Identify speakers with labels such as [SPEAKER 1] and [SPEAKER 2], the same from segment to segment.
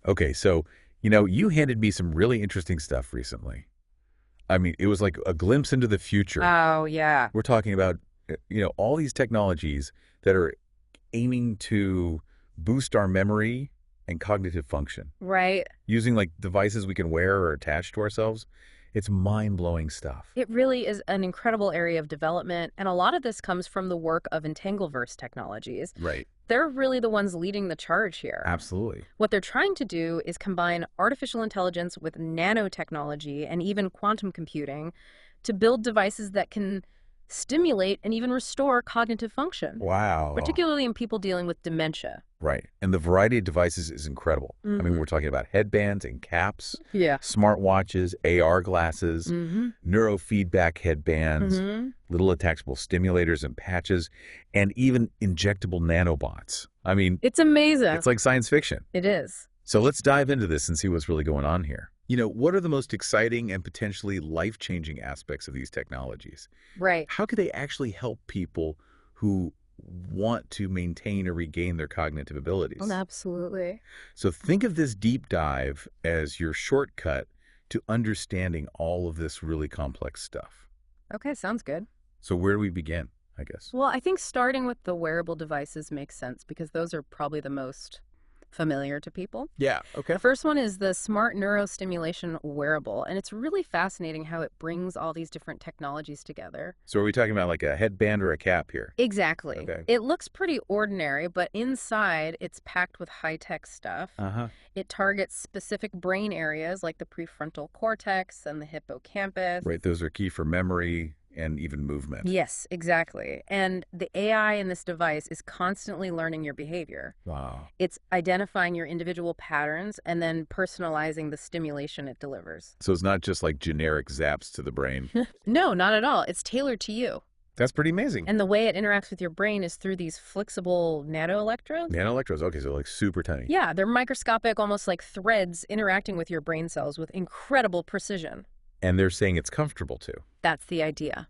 [SPEAKER 1] Okay, so, you handed me some really interesting stuff recently. I mean, it was like a glimpse into the future.
[SPEAKER 2] Oh, yeah.
[SPEAKER 1] We're talking about, all these technologies that are aiming to boost our memory and cognitive function
[SPEAKER 2] Right.
[SPEAKER 1] using like devices we can wear or attach to ourselves. It's mind-blowing stuff.
[SPEAKER 2] It really is an incredible area of development, and a lot of this comes from the work of EntangleVerse Teknologies.
[SPEAKER 1] Right.
[SPEAKER 2] They're really the ones leading the charge here.
[SPEAKER 1] Absolutely.
[SPEAKER 2] What they're trying to do is combine artificial intelligence with nanotechnology and even quantum computing to build devices that can stimulate and even restore cognitive function,
[SPEAKER 1] Wow.
[SPEAKER 2] particularly in people dealing with dementia.
[SPEAKER 1] Right. And the variety of devices is incredible. I mean,
[SPEAKER 2] Hmm.
[SPEAKER 1] we're talking about headbands and caps,
[SPEAKER 2] Yeah.
[SPEAKER 1] smartwatches, AR glasses,
[SPEAKER 2] Hmm.
[SPEAKER 1] neurofeedback headbands,
[SPEAKER 2] Hmm.
[SPEAKER 1] little attachable stimulators and patches, and even injectable nanobots. I mean,
[SPEAKER 2] It's amazing.
[SPEAKER 1] it's like science fiction.
[SPEAKER 2] It is.
[SPEAKER 1] So let's dive into this and see what's really going on here. What are the most exciting and potentially life-changing aspects of these technologies?
[SPEAKER 2] Right.
[SPEAKER 1] How could they actually help people who want to maintain or regain their cognitive abilities?
[SPEAKER 2] Absolutely.
[SPEAKER 1] So think of this deep dive as your shortcut to understanding all of this really complex stuff.
[SPEAKER 2] Okay, sounds good.
[SPEAKER 1] So where do we begin, I guess?
[SPEAKER 2] Well, I think starting with the wearable devices makes sense because those are probably the most familiar to people.
[SPEAKER 1] Yeah, okay.
[SPEAKER 2] The first one is the smart neurostimulation wearable, and it's really fascinating how it brings all these different technologies together.
[SPEAKER 1] So are we talking about like a headband or a cap here?
[SPEAKER 2] Exactly.
[SPEAKER 1] Okay.
[SPEAKER 2] It looks pretty ordinary, but inside it's packed with high-tech stuff.
[SPEAKER 1] Uh-huh.
[SPEAKER 2] It targets specific brain areas like the prefrontal cortex and the hippocampus.
[SPEAKER 1] Right, those are key for memory and even movement.
[SPEAKER 2] Yes, exactly. And the AI in this device is constantly learning your behavior.
[SPEAKER 1] Wow.
[SPEAKER 2] It's identifying your individual patterns and then personalizing the stimulation it delivers.
[SPEAKER 1] So it's not just like generic zaps to the brain.
[SPEAKER 2] No, not at all. It's tailored to you.
[SPEAKER 1] That's pretty amazing.
[SPEAKER 2] And the way it interacts with your brain is through these flexible nanoelectrodes.
[SPEAKER 1] Nanoelectrodes, okay, so like super tiny.
[SPEAKER 2] Yeah, they're microscopic, almost like threads interacting with your brain cells with incredible precision.
[SPEAKER 1] And they're saying it's comfortable too.
[SPEAKER 2] That's the idea.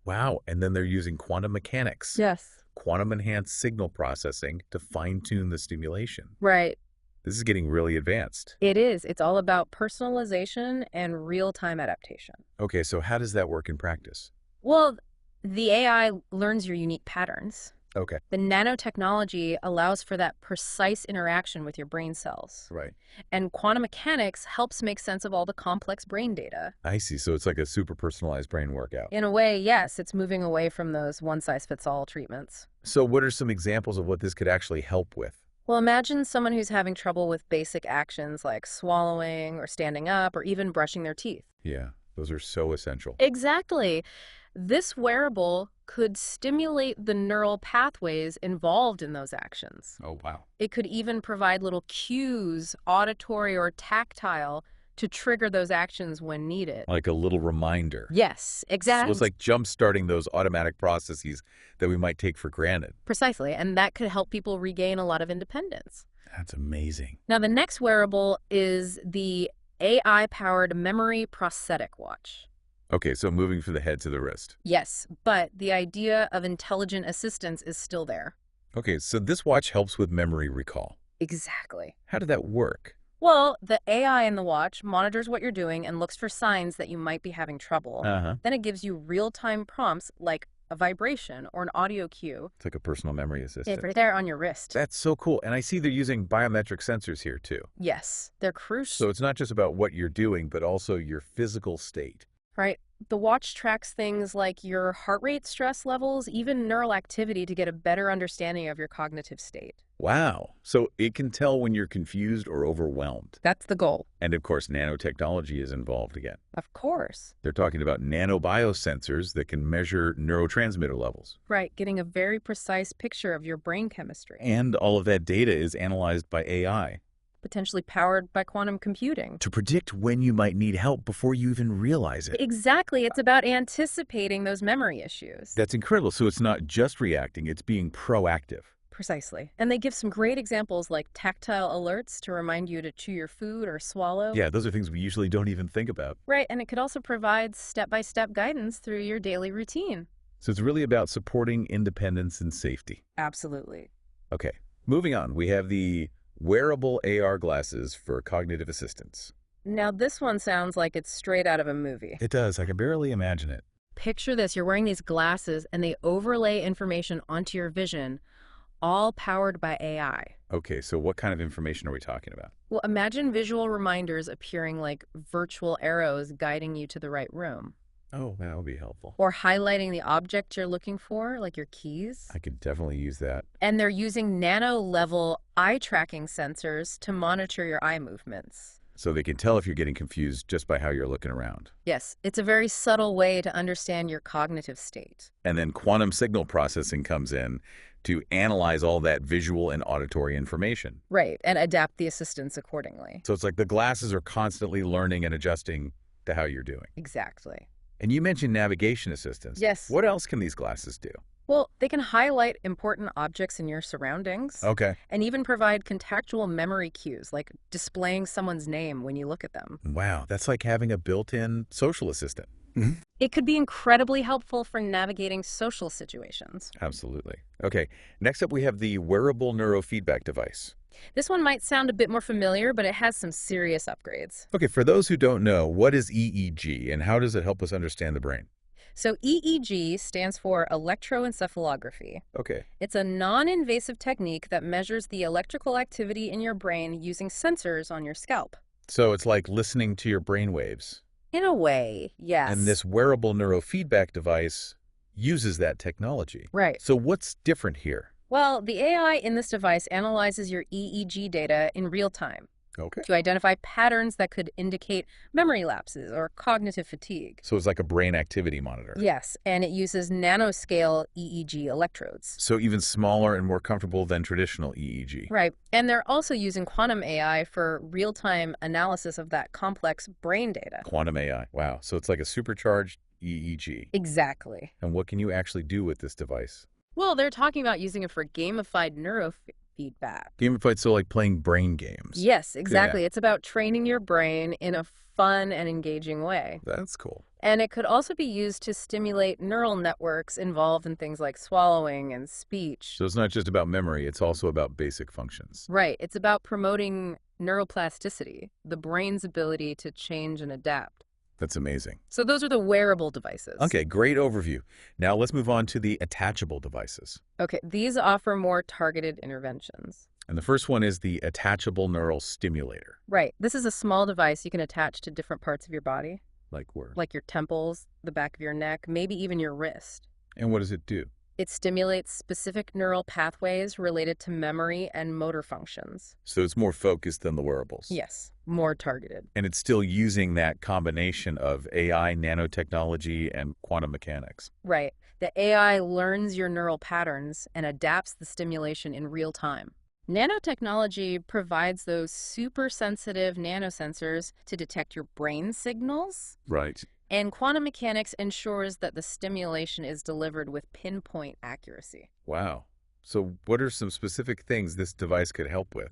[SPEAKER 1] Wow, and then they're using quantum mechanics,
[SPEAKER 2] Yes.
[SPEAKER 1] quantum-enhanced signal processing to fine-tune the stimulation.
[SPEAKER 2] Right.
[SPEAKER 1] This is getting really advanced.
[SPEAKER 2] It is. It's all about personalization and real-time adaptation.
[SPEAKER 1] Okay, so how does that work in practice?
[SPEAKER 2] Well, the AI learns your unique patterns.
[SPEAKER 1] Okay,
[SPEAKER 2] The nanotechnology allows for that precise interaction with your brain cells.
[SPEAKER 1] right.
[SPEAKER 2] And quantum mechanics helps make sense of all the complex brain data.
[SPEAKER 1] I see, so it's like a super personalized brain workout.
[SPEAKER 2] In a way, yes, it's moving away from those one-size-fits-all treatments.
[SPEAKER 1] So what are some examples of what this could actually help with?
[SPEAKER 2] Well, imagine someone who's having trouble with basic actions like swallowing or standing up or even brushing their teeth.
[SPEAKER 1] Yeah, those are so essential.
[SPEAKER 2] Exactly. This wearable could stimulate the neural pathways involved in those actions.
[SPEAKER 1] Oh, wow.
[SPEAKER 2] It could even provide little cues, auditory or tactile, to trigger those actions when needed.
[SPEAKER 1] Like a little reminder.
[SPEAKER 2] Yes,
[SPEAKER 1] So
[SPEAKER 2] exactly.
[SPEAKER 1] it's like jump-starting those automatic processes that we might take for granted.
[SPEAKER 2] Precisely, and that could help people regain a lot of independence.
[SPEAKER 1] That's amazing.
[SPEAKER 2] Now, the next wearable is the AI-powered memory prosthetic watch.
[SPEAKER 1] Okay, so moving from the head to the wrist.
[SPEAKER 2] Yes, but the idea of intelligent assistance is still there.
[SPEAKER 1] Okay, so this watch helps with memory recall.
[SPEAKER 2] Exactly.
[SPEAKER 1] How did that work?
[SPEAKER 2] Well, the AI in the watch monitors what you're doing and looks for signs that you might be having trouble.
[SPEAKER 1] Uh-huh.
[SPEAKER 2] Then it gives you real-time prompts like a vibration or an audio cue.
[SPEAKER 1] It's like a personal memory assistant.
[SPEAKER 2] It's right there on your wrist.
[SPEAKER 1] That's so cool. And I see they're using biometric sensors here too.
[SPEAKER 2] Yes, they're crucial.
[SPEAKER 1] So it's not just about what you're doing, but also your physical state.
[SPEAKER 2] Right. The watch tracks things like your heart rate, stress levels, even neural activity to get a better understanding of your cognitive state.
[SPEAKER 1] Wow. So it can tell when you're confused or overwhelmed.
[SPEAKER 2] That's the goal.
[SPEAKER 1] And of course, nanotechnology is involved again.
[SPEAKER 2] Of course.
[SPEAKER 1] They're talking about nanobiosensors that can measure neurotransmitter levels.
[SPEAKER 2] Right, getting a very precise picture of your brain chemistry.
[SPEAKER 1] And all of that data is analyzed by AI
[SPEAKER 2] Potentially powered by quantum computing.
[SPEAKER 1] to predict when you might need help before you even realize it.
[SPEAKER 2] Exactly. It's about anticipating those memory issues.
[SPEAKER 1] That's incredible. So it's not just reacting, it's being proactive.
[SPEAKER 2] Precisely. And they give some great examples like tactile alerts to remind you to chew your food or swallow.
[SPEAKER 1] Yeah, those are things we usually don't even think about.
[SPEAKER 2] Right, and it could also provide step-by-step guidance through your daily routine.
[SPEAKER 1] So it's really about supporting independence and safety.
[SPEAKER 2] Absolutely.
[SPEAKER 1] Okay, moving on. We have the Wearable AR glasses for cognitive assistance.
[SPEAKER 2] Now, this one sounds like it's straight out of a movie.
[SPEAKER 1] It does. I can barely imagine it.
[SPEAKER 2] Picture this, you're wearing these glasses and they overlay information onto your vision, all powered by AI.
[SPEAKER 1] Okay, so what kind of information are we talking about?
[SPEAKER 2] Well, imagine visual reminders appearing like virtual arrows guiding you to the right room.
[SPEAKER 1] Oh, that would be helpful.
[SPEAKER 2] Or highlighting the object you're looking for, like your keys.
[SPEAKER 1] I could definitely use that.
[SPEAKER 2] And they're using nano-level eye tracking sensors to monitor your eye movements.
[SPEAKER 1] So they can tell if you're getting confused just by how you're looking around.
[SPEAKER 2] Yes, it's a very subtle way to understand your cognitive state.
[SPEAKER 1] And then quantum signal processing comes in to analyze all that visual and auditory information.
[SPEAKER 2] Right, and adapt the assistance accordingly.
[SPEAKER 1] So it's like the glasses are constantly learning and adjusting to how you're doing.
[SPEAKER 2] Exactly.
[SPEAKER 1] And you mentioned navigation assistance.
[SPEAKER 2] Yes.
[SPEAKER 1] What else can these glasses do?
[SPEAKER 2] Well, they can highlight important objects in your surroundings.
[SPEAKER 1] Okay.
[SPEAKER 2] And even provide contextual memory cues, like displaying someone's name when you look at them.
[SPEAKER 1] Wow, that's like having a built-in social assistant.
[SPEAKER 2] It could be incredibly helpful for navigating social situations.
[SPEAKER 1] Absolutely. Okay, next up we have the wearable neurofeedback device.
[SPEAKER 2] This one might sound a bit more familiar, but it has some serious upgrades.
[SPEAKER 1] Okay, for those who don't know, what is EEG and how does it help us understand the brain?
[SPEAKER 2] So EEG stands for electroencephalography.
[SPEAKER 1] Okay.
[SPEAKER 2] It's a non-invasive technique that measures the electrical activity in your brain using sensors on your scalp.
[SPEAKER 1] So it's like listening to your brain waves.
[SPEAKER 2] In a way, yes.
[SPEAKER 1] And this wearable neurofeedback device uses that technology.
[SPEAKER 2] Right.
[SPEAKER 1] So what's different here?
[SPEAKER 2] Well, the AI in this device analyzes your EEG data in real time
[SPEAKER 1] Okay.
[SPEAKER 2] to identify patterns that could indicate memory lapses or cognitive fatigue.
[SPEAKER 1] So it's like a brain activity monitor.
[SPEAKER 2] Yes, and it uses nanoscale EEG electrodes.
[SPEAKER 1] So even smaller and more comfortable than traditional EEG.
[SPEAKER 2] Right, and they're also using quantum AI for real-time analysis of that complex brain data.
[SPEAKER 1] Quantum AI. Wow. So it's like a supercharged EEG.
[SPEAKER 2] Exactly.
[SPEAKER 1] And what can you actually do with this device?
[SPEAKER 2] Well, they're talking about using it for gamified neurofeedback.
[SPEAKER 1] Gamified, so like playing brain games.
[SPEAKER 2] Yes, exactly.
[SPEAKER 1] Yeah.
[SPEAKER 2] It's about training your brain in a fun and engaging way.
[SPEAKER 1] That's cool.
[SPEAKER 2] And it could also be used to stimulate neural networks involved in things like swallowing and speech.
[SPEAKER 1] So it's not just about memory, it's also about basic functions.
[SPEAKER 2] Right. It's about promoting neuroplasticity, the brain's ability to change and adapt.
[SPEAKER 1] That's amazing.
[SPEAKER 2] So those are the wearable devices.
[SPEAKER 1] Okay, great overview. Now let's move on to the attachable devices.
[SPEAKER 2] Okay, these offer more targeted interventions.
[SPEAKER 1] And the first one is the attachable neural stimulator.
[SPEAKER 2] Right. This is a small device you can attach to different parts of your body,
[SPEAKER 1] Like where?
[SPEAKER 2] like your temples, the back of your neck, maybe even your wrist.
[SPEAKER 1] And what does it do?
[SPEAKER 2] It stimulates specific neural pathways related to memory and motor functions.
[SPEAKER 1] So it's more focused than the wearables.
[SPEAKER 2] Yes, more targeted.
[SPEAKER 1] And it's still using that combination of AI, nanotechnology, and quantum mechanics.
[SPEAKER 2] Right. The AI learns your neural patterns and adapts the stimulation in real time. Nanotechnology provides those super sensitive nanosensors to detect your brain signals.
[SPEAKER 1] Right.
[SPEAKER 2] And quantum mechanics ensures that the stimulation is delivered with pinpoint accuracy.
[SPEAKER 1] Wow. So what are some specific things this device could help with?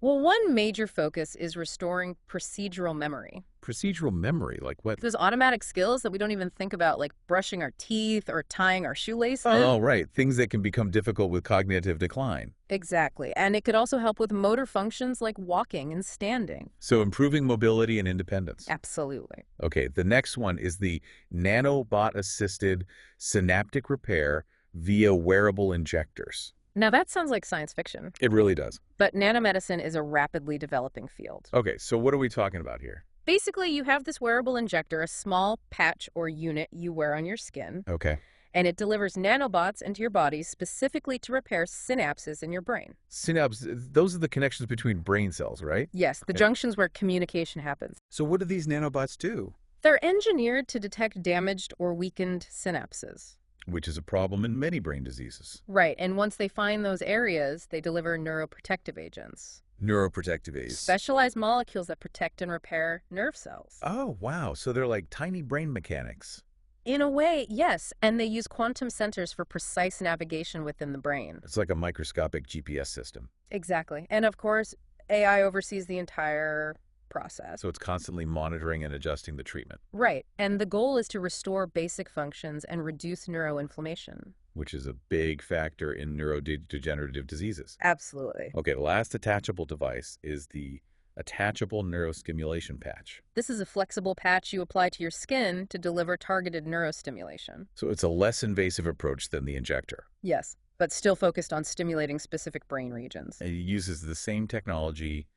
[SPEAKER 2] Well, one major focus is restoring procedural memory.
[SPEAKER 1] Procedural memory, like what?
[SPEAKER 2] Those automatic skills that we don't even think about, like brushing our teeth or tying our shoelaces.
[SPEAKER 1] Oh, right. Things that can become difficult with cognitive decline.
[SPEAKER 2] Exactly. And it could also help with motor functions like walking and standing.
[SPEAKER 1] So improving mobility and independence.
[SPEAKER 2] Absolutely.
[SPEAKER 1] Okay, the next one is the nanobot-assisted synaptic repair via wearable injectors.
[SPEAKER 2] Now that sounds like science fiction,
[SPEAKER 1] It really does.
[SPEAKER 2] but nanomedicine is a rapidly developing field.
[SPEAKER 1] Okay, so what are we talking about here?
[SPEAKER 2] Basically, you have this wearable injector, a small patch or unit you wear on your skin,
[SPEAKER 1] Okay.
[SPEAKER 2] and it delivers nanobots into your body specifically to repair synapses in your brain.
[SPEAKER 1] Synapses, those are the connections between brain cells, right?
[SPEAKER 2] Yes, the
[SPEAKER 1] Okay.
[SPEAKER 2] junctions where communication happens.
[SPEAKER 1] So what do these nanobots do?
[SPEAKER 2] They're engineered to detect damaged or weakened synapses.
[SPEAKER 1] Which is a problem in many brain diseases.
[SPEAKER 2] Right, and once they find those areas, they deliver neuroprotective agents.
[SPEAKER 1] Neuroprotective aids.
[SPEAKER 2] Specialized molecules that protect and repair nerve cells.
[SPEAKER 1] Oh, wow. So they're like tiny brain mechanics.
[SPEAKER 2] In a way, yes, and they use quantum sensors for precise navigation within the brain.
[SPEAKER 1] It's like a microscopic GPS system.
[SPEAKER 2] Exactly. And of course, AI oversees the entire process.
[SPEAKER 1] So it's constantly monitoring and adjusting the treatment.
[SPEAKER 2] Right, and the goal is to restore basic functions and reduce neuroinflammation.
[SPEAKER 1] which is a big factor in neurodegenerative diseases.
[SPEAKER 2] Absolutely.
[SPEAKER 1] Okay, the last attachable device is the attachable neurostimulation patch.
[SPEAKER 2] This is a flexible patch you apply to your skin to deliver targeted neurostimulation.
[SPEAKER 1] So it's a less invasive approach than the injector.
[SPEAKER 2] Yes, but still focused on stimulating specific brain regions.
[SPEAKER 1] It uses the same technology,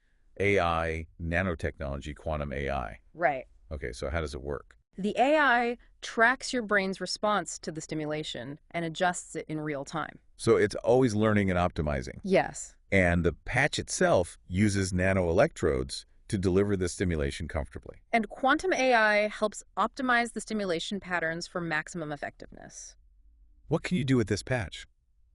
[SPEAKER 1] AI, nanotechnology, quantum AI.
[SPEAKER 2] Right.
[SPEAKER 1] Okay, so how does it work?
[SPEAKER 2] The AI tracks your brain's response to the stimulation and adjusts it in real time.
[SPEAKER 1] So it's always learning and optimizing.
[SPEAKER 2] Yes.
[SPEAKER 1] And the patch itself uses nanoelectrodes to deliver the stimulation comfortably.
[SPEAKER 2] And quantum AI helps optimize the stimulation patterns for maximum effectiveness.
[SPEAKER 1] What can you do with this patch?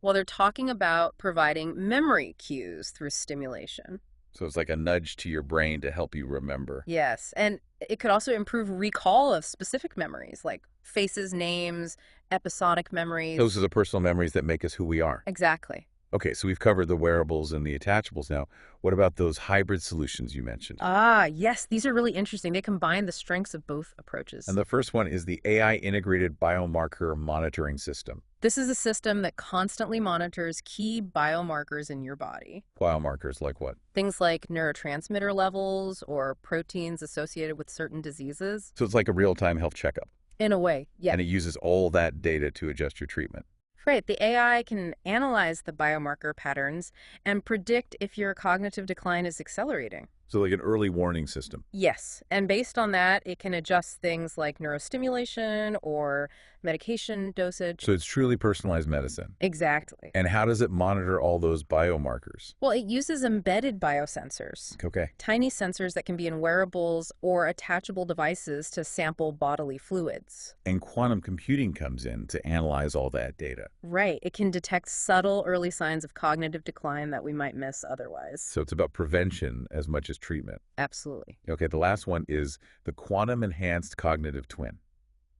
[SPEAKER 2] Well, they're talking about providing memory cues through stimulation.
[SPEAKER 1] So it's like a nudge to your brain to help you remember.
[SPEAKER 2] Yes, and it could also improve recall of specific memories, like faces, names, episodic memories.
[SPEAKER 1] Those are the personal memories that make us who we are.
[SPEAKER 2] Exactly.
[SPEAKER 1] Okay, so we've covered the wearables and the attachables now. What about those hybrid solutions you mentioned?
[SPEAKER 2] Ah, yes, these are really interesting. They combine the strengths of both approaches.
[SPEAKER 1] And the first one is the AI integrated biomarker monitoring system.
[SPEAKER 2] This is a system that constantly monitors key biomarkers in your body.
[SPEAKER 1] Biomarkers like what?
[SPEAKER 2] Things like neurotransmitter levels or proteins associated with certain diseases.
[SPEAKER 1] So it's like a real-time health checkup.
[SPEAKER 2] In a way, yeah.
[SPEAKER 1] And it uses all that data to adjust your treatment.
[SPEAKER 2] Right, the AI can analyze the biomarker patterns and predict if your cognitive decline is accelerating.
[SPEAKER 1] So like an early warning system.
[SPEAKER 2] Yes, and based on that, it can adjust things like neurostimulation or medication dosage.
[SPEAKER 1] So it's truly personalized medicine.
[SPEAKER 2] Exactly.
[SPEAKER 1] And how does it monitor all those biomarkers?
[SPEAKER 2] Well, it uses embedded biosensors.
[SPEAKER 1] Okay.
[SPEAKER 2] Tiny sensors that can be in wearables or attachable devices to sample bodily fluids.
[SPEAKER 1] And quantum computing comes in to analyze all that data.
[SPEAKER 2] Right. It can detect subtle early signs of cognitive decline that we might miss otherwise.
[SPEAKER 1] So it's about prevention as much as treatment.
[SPEAKER 2] Absolutely.
[SPEAKER 1] Okay, the last one is the quantum enhanced cognitive twin.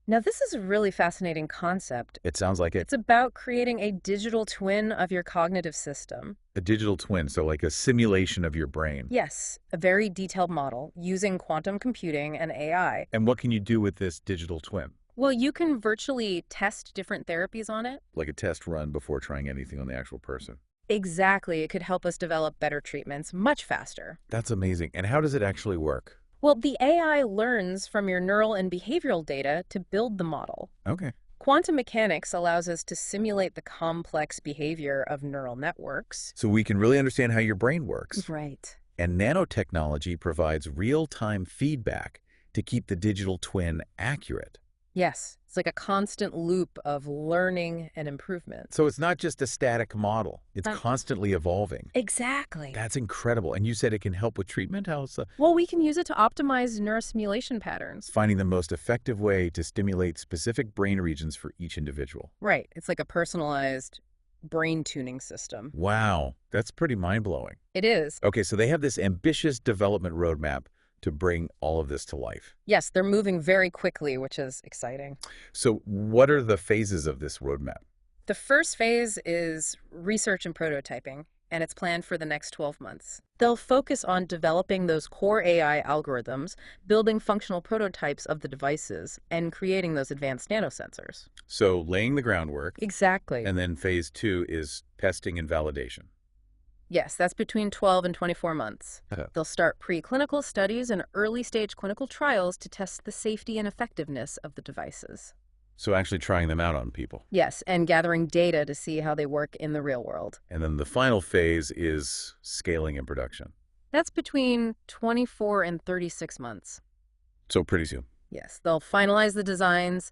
[SPEAKER 2] Now, this is a really fascinating concept.
[SPEAKER 1] It sounds like
[SPEAKER 2] It's about creating a digital twin of your cognitive system.
[SPEAKER 1] a digital twin, so like a simulation of your brain.
[SPEAKER 2] Yes, a very detailed model using quantum computing and AI.
[SPEAKER 1] And what can you do with this digital twin?
[SPEAKER 2] Well, you can virtually test different therapies on it.
[SPEAKER 1] Like a test run before trying anything on the actual person.
[SPEAKER 2] Exactly. It could help us develop better treatments much faster.
[SPEAKER 1] That's amazing. And how does it actually work?
[SPEAKER 2] Well, the AI learns from your neural and behavioral data to build the model.
[SPEAKER 1] Okay.
[SPEAKER 2] Quantum mechanics allows us to simulate the complex behavior of neural networks.
[SPEAKER 1] So we can really understand how your brain works.
[SPEAKER 2] Right.
[SPEAKER 1] And nanotechnology provides real-time feedback to keep the digital twin accurate.
[SPEAKER 2] Yes, it's like a constant loop of learning and improvement.
[SPEAKER 1] So it's not just a static model. It's
[SPEAKER 2] Uh,
[SPEAKER 1] constantly evolving.
[SPEAKER 2] Exactly.
[SPEAKER 1] That's incredible. And you said it can help with treatment? How's
[SPEAKER 2] Well, we can use it to optimize neurostimulation patterns.
[SPEAKER 1] finding the most effective way to stimulate specific brain regions for each individual?
[SPEAKER 2] Right. It's like a personalized brain tuning system.
[SPEAKER 1] Wow, that's pretty mind-blowing.
[SPEAKER 2] It is.
[SPEAKER 1] Okay, so they have this ambitious development roadmap to bring all of this to life.
[SPEAKER 2] Yes, they're moving very quickly, which is exciting.
[SPEAKER 1] So what are the phases of this roadmap?
[SPEAKER 2] The first phase is research and prototyping, and it's planned for the next 12 months. They'll focus on developing those core AI algorithms, building functional prototypes of the devices, and creating those advanced nanosensors.
[SPEAKER 1] So laying the groundwork,
[SPEAKER 2] Exactly.
[SPEAKER 1] and then phase 2 is testing and validation.
[SPEAKER 2] Yes, that's between 12 and 24 months.
[SPEAKER 1] Okay.
[SPEAKER 2] They'll start preclinical studies and early-stage clinical trials to test the safety and effectiveness of the devices.
[SPEAKER 1] So actually trying them out on people.
[SPEAKER 2] Yes, and gathering data to see how they work in the real world.
[SPEAKER 1] And then the final phase is scaling and production.
[SPEAKER 2] That's between 24 and 36 months.
[SPEAKER 1] So pretty soon.
[SPEAKER 2] Yes, they'll finalize the designs,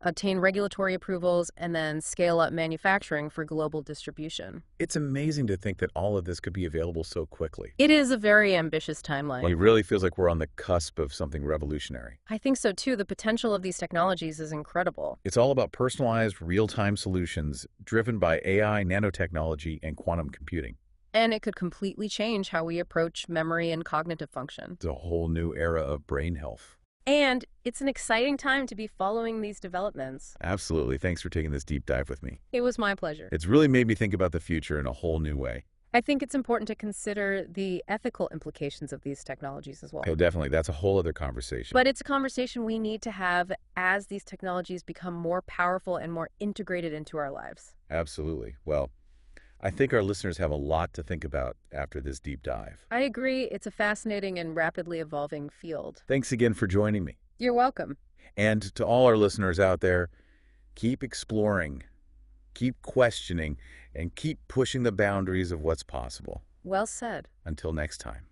[SPEAKER 2] obtain regulatory approvals, and then scale up manufacturing for global distribution.
[SPEAKER 1] It's amazing to think that all of this could be available so quickly.
[SPEAKER 2] It is a very ambitious timeline.
[SPEAKER 1] It really feels like we're on the cusp of something revolutionary.
[SPEAKER 2] I think so too. The potential of these technologies is incredible.
[SPEAKER 1] It's all about personalized, real-time solutions driven by AI, nanotechnology, and quantum computing.
[SPEAKER 2] And it could completely change how we approach memory and cognitive function.
[SPEAKER 1] It's a whole new era of brain health.
[SPEAKER 2] And it's an exciting time to be following these developments.
[SPEAKER 1] Absolutely. Thanks for taking this deep dive with me.
[SPEAKER 2] It was my pleasure.
[SPEAKER 1] It's really made me think about the future in a whole new way.
[SPEAKER 2] I think it's important to consider the ethical implications of these technologies as well.
[SPEAKER 1] Oh, definitely. That's a whole other conversation.
[SPEAKER 2] But it's a conversation we need to have as these technologies become more powerful and more integrated into our lives.
[SPEAKER 1] Absolutely. Well, I think our listeners have a lot to think about after this deep dive.
[SPEAKER 2] I agree. It's a fascinating and rapidly evolving field.
[SPEAKER 1] Thanks again for joining me.
[SPEAKER 2] You're welcome.
[SPEAKER 1] And to all our listeners out there, keep exploring, keep questioning, and keep pushing the boundaries of what's possible.
[SPEAKER 2] Well said.
[SPEAKER 1] Until next time.